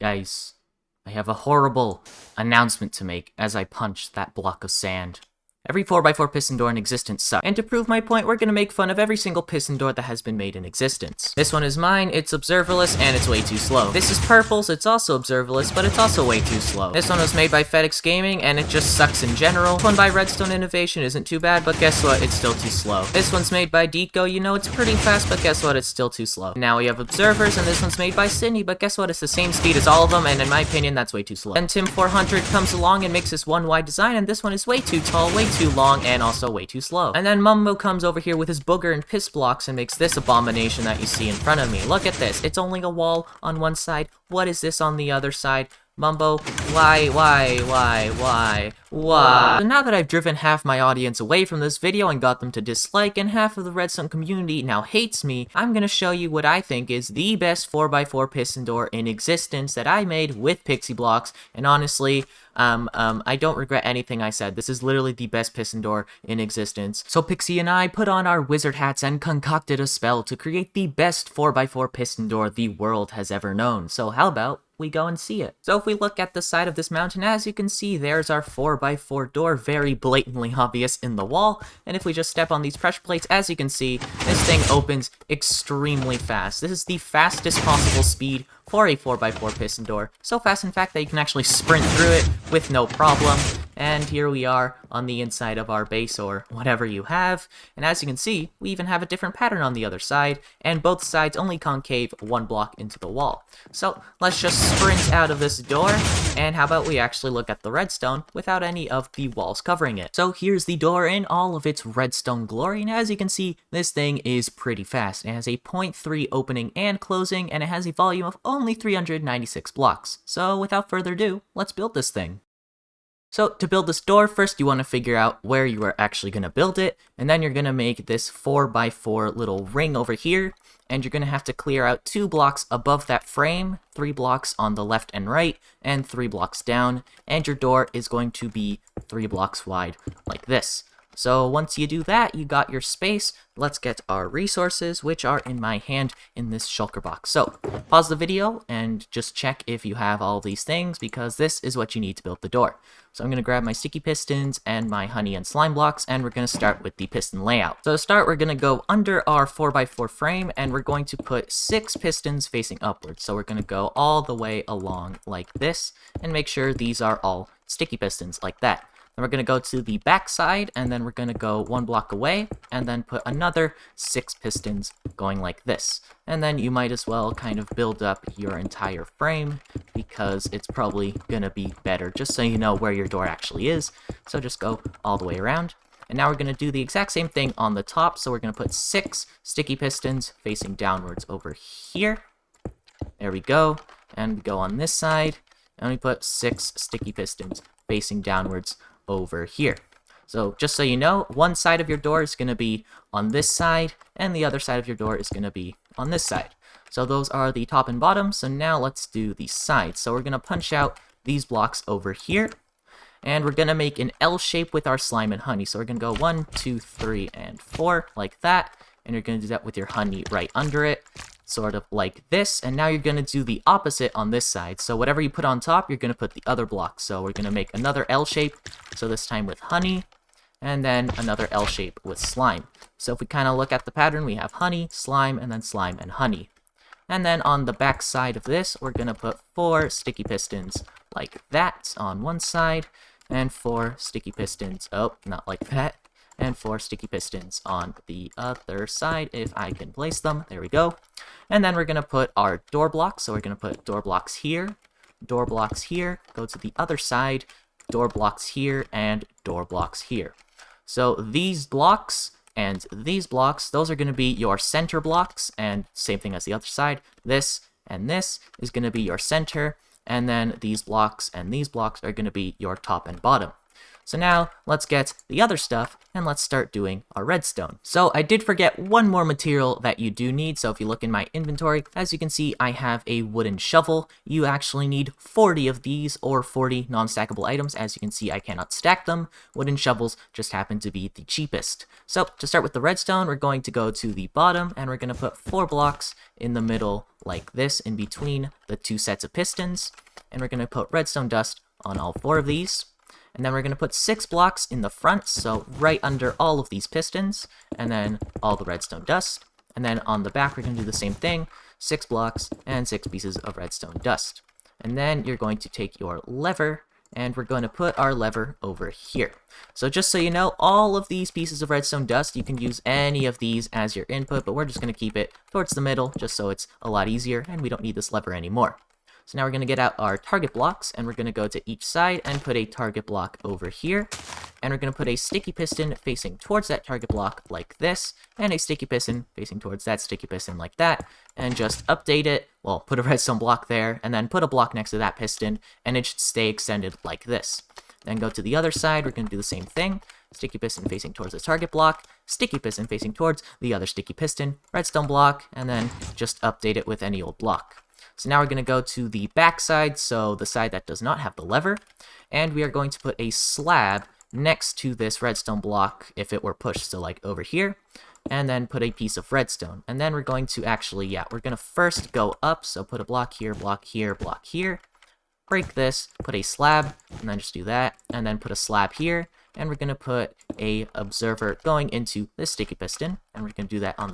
Guys, I have a horrible announcement to make as I punch that block of sand. Every 4x4 piston door in existence sucks. And to prove my point, we're gonna make fun of every single piston door that has been made in existence. This one is mine, it's observerless, and it's way too slow. This is Purple's, it's also observerless, but it's also way too slow. This one was made by FedEx Gaming, and it just sucks in general. This one by Redstone Innovation isn't too bad, but guess what? It's still too slow. This one's made by Deco, you know it's pretty fast, but guess what? It's still too slow. Now we have observers, and this one's made by Sydney, but guess what? It's the same speed as all of them, and in my opinion, that's way too slow. Then Tim 400 comes along and makes this one wide design, and this one is way too tall, way too long, and also way too slow. And then Mumbo comes over here with his booger and piss blocks and makes this abomination that you see in front of me. Look at this. It's only a wall on one side. What is this on the other side? Mumbo, why? So now that I've driven half my audience away from this video and got them to dislike, and half of the Redstone community now hates me, I'm gonna show you what I think is the best 4x4 piston door in existence that I made with pixie blocks, and honestly, I don't regret anything I said. This is literally the best piston door in existence. So Pixie and I put on our wizard hats and concocted a spell to create the best 4x4 piston door the world has ever known. So how about we go and see it? So if we look at the side of this mountain, as you can see, there's our 4x4 door, very blatantly obvious in the wall. And if we just step on these pressure plates, as you can see, this thing opens extremely fast. This is the fastest possible speed for a 4x4 piston door. So fast, in fact, that you can actually sprint through it with no problem. And here we are on the inside of our base, or whatever you have. And as you can see, we even have a different pattern on the other side, and both sides only concave one block into the wall. So let's just sprint out of this door, and how about we actually look at the redstone without any of the walls covering it. So here's the door in all of its redstone glory, and as you can see, this thing is pretty fast. It has a 0.3 opening and closing, and it has a volume of only 396 blocks. So without further ado, let's build this thing. So to build this door, first you want to figure out where you are actually going to build it, and then you're going to make this 4x4 little ring over here, and you're going to have to clear out 2 blocks above that frame, 3 blocks on the left and right, and 3 blocks down, and your door is going to be 3 blocks wide, like this. So once you do that, you got your space. Let's get our resources, which are in my hand in this shulker box. So pause the video and just check if you have all these things, because this is what you need to build the door. So I'm going to grab my sticky pistons and my honey and slime blocks, and we're going to start with the piston layout. So to start, we're going to go under our 4x4 frame, and we're going to put 6 pistons facing upwards. So we're going to go all the way along like this, and make sure these are all sticky pistons like that. Then we're going to go to the back side, and then we're going to go 1 block away, and then put another 6 pistons going like this. And then you might as well kind of build up your entire frame, because it's probably going to be better, just so you know where your door actually is. So just go all the way around. And now we're going to do the exact same thing on the top, so we're going to put 6 sticky pistons facing downwards over here. There we go. And we go on this side, and we put 6 sticky pistons facing downwards over here. So just so you know, one side of your door is going to be on this side, and the other side of your door is going to be on this side. So those are the top and bottom. So now let's do the sides. So we're going to punch out these blocks over here, and we're going to make an L shape with our slime and honey. So we're going to go 1, 2, 3, and 4 like that, and you're going to do that with your honey right under it, sort of like this. And now you're going to do the opposite on this side. So whatever you put on top, you're going to put the other block. So we're going to make another L shape, so this time with honey, and then another L shape with slime. So if we kind of look at the pattern, we have honey, slime, and then slime and honey. And then on the back side of this, we're going to put 4 sticky pistons like that on one side, and 4 sticky pistons, oh, not like that, and 4 sticky pistons on the other side, if I can place them. There we go. And then we're going to put our door blocks. So we're going to put door blocks here, go to the other side, door blocks here, and door blocks here. So these blocks and these blocks, those are going to be your center blocks, and same thing as the other side. This and this is going to be your center, and then these blocks and these blocks are going to be your top and bottom. So now let's get the other stuff and let's start doing our redstone. So I did forget one more material that you do need. So if you look in my inventory, as you can see, I have a wooden shovel. You actually need 40 of these or 40 non-stackable items. As you can see, I cannot stack them. Wooden shovels just happen to be the cheapest. So to start with the redstone, we're going to go to the bottom and we're going to put 4 blocks in the middle like this in between the 2 sets of pistons. And we're going to put redstone dust on all 4 of these. And then we're going to put 6 blocks in the front, so right under all of these pistons, and then all the redstone dust. And then on the back, we're going to do the same thing, 6 blocks and 6 pieces of redstone dust. And then you're going to take your lever, and we're going to put our lever over here. So just so you know, all of these pieces of redstone dust, you can use any of these as your input, but we're just going to keep it towards the middle, just so it's a lot easier, and we don't need this lever anymore. So now we're going to get out our target blocks, and we're going to go to each side and put a target block over here. And we're going to put a sticky piston facing towards that target block like this, and a sticky piston facing towards that sticky piston like that. And just update it, well, put a redstone block there, and then put a block next to that piston, and it should stay extended like this. Then go to the other side, we're going to do the same thing. Sticky piston facing towards the target block, sticky piston facing towards the other sticky piston, redstone block, and then just update it with any old block. So now we're going to go to the back side, so the side that does not have the lever, and we are going to put a slab next to this redstone block if it were pushed, so like over here, and then put a piece of redstone. And then we're going to actually, we're going to first go up, so put a block here, block here, block here, break this, put a slab, and then just do that, and then put a slab here, and we're going to put a observer going into this sticky piston, and we're going to do that on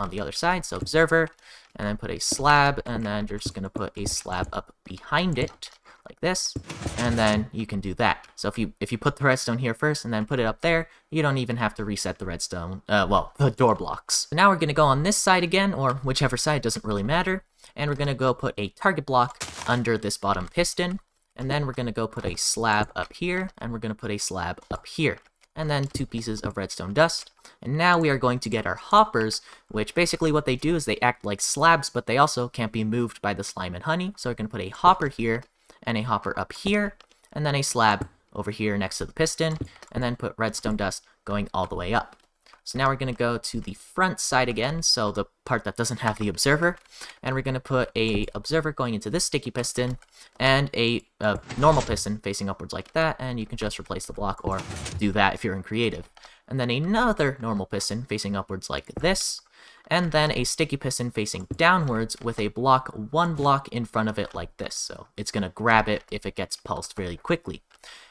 the other side, so observer, and then put a slab, and then you're just going to put a slab up behind it, like this, and then you can do that. So if you put the redstone here first and then put it up there, you don't even have to reset the redstone, the door blocks. So now we're going to go on this side again, or whichever side, doesn't really matter, and we're going to go put a target block under this bottom piston, and then we're going to go put a slab up here, and we're going to put a slab up here, and then 2 pieces of redstone dust. And now we are going to get our hoppers, which basically what they do is they act like slabs, but they also can't be moved by the slime and honey. So we're going to put a hopper here, and a hopper up here, and then a slab over here next to the piston, and then put redstone dust going all the way up. So now we're going to go to the front side again, so the part that doesn't have the observer, and we're going to put a observer going into this sticky piston, and a normal piston facing upwards like that, and you can just replace the block or do that if you're in creative. And then another normal piston facing upwards like this, and then a sticky piston facing downwards with a block 1 block in front of it like this, so it's going to grab it if it gets pulsed really quickly.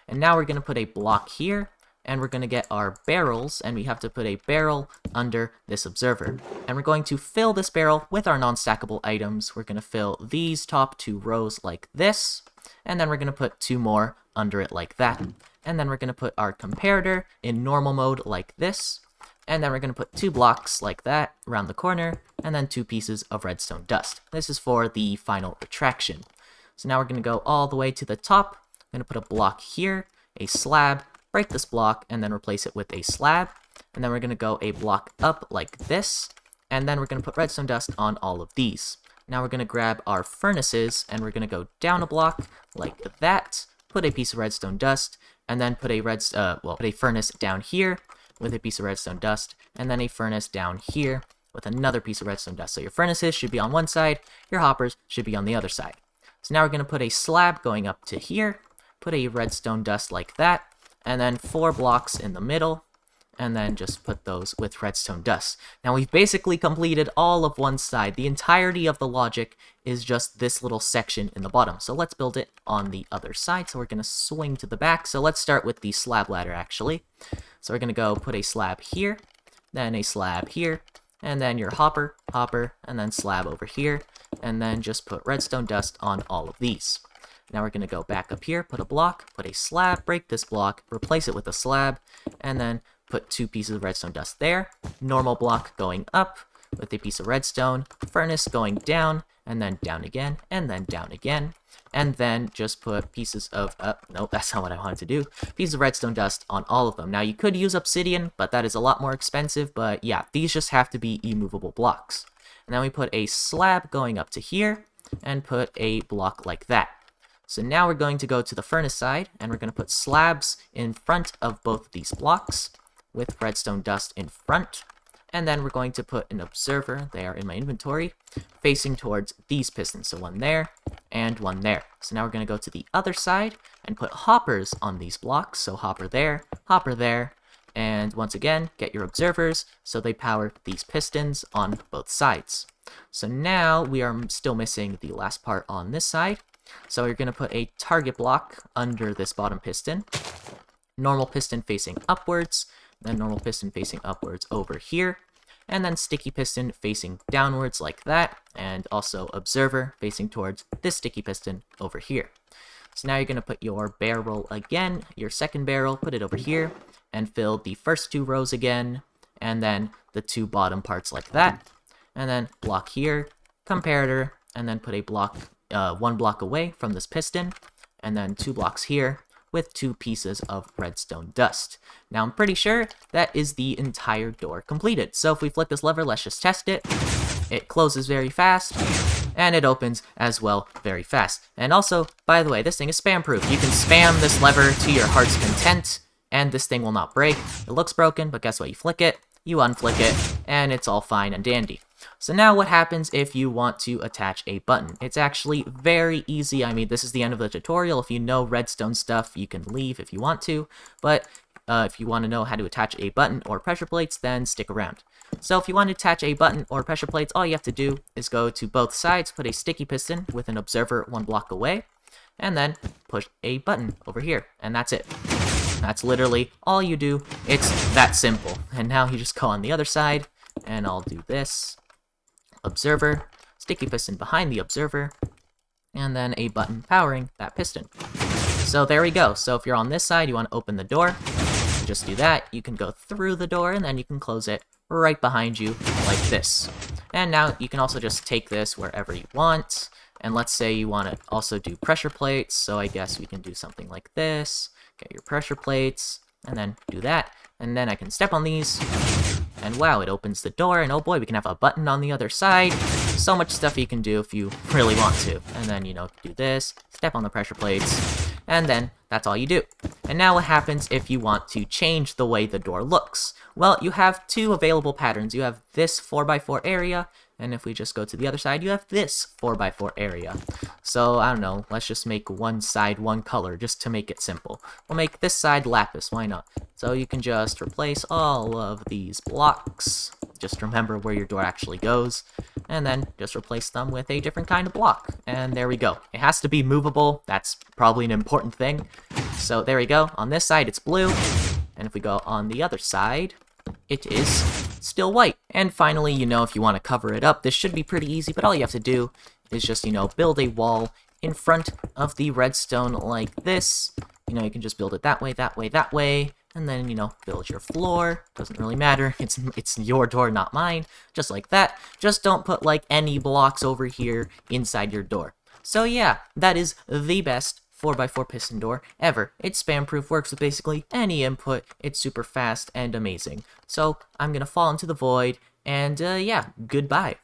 And now we're going to put a block here, and we're going to get our barrels, and we have to put a barrel under this observer. And we're going to fill this barrel with our non-stackable items. We're going to fill these top 2 rows like this, and then we're going to put 2 more under it like that. And then we're going to put our comparator in normal mode like this, and then we're going to put 2 blocks like that around the corner, and then 2 pieces of redstone dust. This is for the final retraction. So now we're going to go all the way to the top. I'm going to put a block here, a slab, break this block, and then replace it with a slab. And then we're going to go a block up like this, and then we're going to put redstone dust on all of these. Now we're going to grab our furnaces, and we're going to go down a block like that, put a piece of redstone dust, and then put a furnace down here with a piece of redstone dust, and then a furnace down here with another piece of redstone dust. So your furnaces should be on one side, your hoppers should be on the other side. So now we're going to put a slab going up to here, put a redstone dust like that, and then 4 blocks in the middle, and then just put those with redstone dust. Now we've basically completed all of one side. The entirety of the logic is just this little section in the bottom. So let's build it on the other side. So we're going to swing to the back. So let's start with the slab ladder actually. So we're going to go put a slab here, then a slab here, and then your hopper, and then slab over here, and then just put redstone dust on all of these. Now we're going to go back up here, put a block, put a slab, break this block, replace it with a slab, and then put 2 pieces of redstone dust there. Normal block going up with a piece of redstone, furnace going down, and then down again, and then down again. And then just put pieces of, nope, that's not what I wanted to do. Pieces of redstone dust on all of them. Now you could use obsidian, but that is a lot more expensive. But yeah, these just have to be immovable blocks. And then we put a slab going up to here, and put a block like that. So now we're going to go to the furnace side, and we're going to put slabs in front of both of these blocks with redstone dust in front. And then we're going to put an observer, they are in my inventory, facing towards these pistons. So one there and one there. So now we're going to go to the other side and put hoppers on these blocks. So hopper there, and once again, get your observers so they power these pistons on both sides. So now we are still missing the last part on this side. So you're going to put a target block under this bottom piston, normal piston facing upwards, then normal piston facing upwards over here, and then sticky piston facing downwards like that, and also observer facing towards this sticky piston over here. So now you're going to put your barrel again, your second barrel, put it over here, and fill the first 2 rows again, and then the 2 bottom parts like that, and then block here, comparator, and then put a block 1 block away from this piston, and then 2 blocks here, with 2 pieces of redstone dust. Now I'm pretty sure that is the entire door completed. So if we flick this lever, let's just test it. It closes very fast, and it opens as well very fast. And also, by the way, this thing is spam proof. You can spam this lever to your heart's content, and this thing will not break. It looks broken, but guess what? You flick it, you unflick it, and it's all fine and dandy. So now what happens if you want to attach a button? It's actually very easy. I mean, this is the end of the tutorial. If you know redstone stuff, you can leave if you want to. But if you want to know how to attach a button or pressure plates, then stick around. So if you want to attach a button or pressure plates, all you have to do is go to both sides, put a sticky piston with an observer 1 block away, and then push a button over here. And that's it. That's literally all you do. It's that simple. And now you just go on the other side, and I'll do this. Observer, sticky piston behind the observer, and then a button powering that piston. So there we go. So if you're on this side, you want to open the door, just do that. You can go through the door, and then you can close it right behind you like this. And now you can also just take this wherever you want. And let's say you want to also do pressure plates, so I guess we can do something like this. Get your pressure plates, and then do that. And then I can step on these, and wow, it opens the door, and oh boy, we can have a button on the other side. So much stuff you can do if you really want to. And then, you know, do this, step on the pressure plates, and then that's all you do. And now what happens if you want to change the way the door looks? Well, you have 2 available patterns. You have this 4x4 area, and if we just go to the other side, you have this 4x4 area. So, I don't know, let's just make one side one color, just to make it simple. We'll make this side lapis, why not? So you can just replace all of these blocks. Just remember where your door actually goes, and then just replace them with a different kind of block. And there we go. It has to be movable. That's probably an important thing. So there we go. On this side, it's blue. And if we go on the other side, it is still white. And finally, you know, if you want to cover it up, this should be pretty easy, but all you have to do is just, you know, build a wall in front of the redstone like this. You know, you can just build it that way, that way, that way. And then, you know, build your floor. Doesn't really matter. It's your door, not mine. Just like that. Just don't put, like, any blocks over here inside your door. So, yeah, that is the best 4x4 piston door ever. It's spam-proof, works with basically any input. It's super fast and amazing. So, I'm gonna fall into the void, and, yeah, goodbye.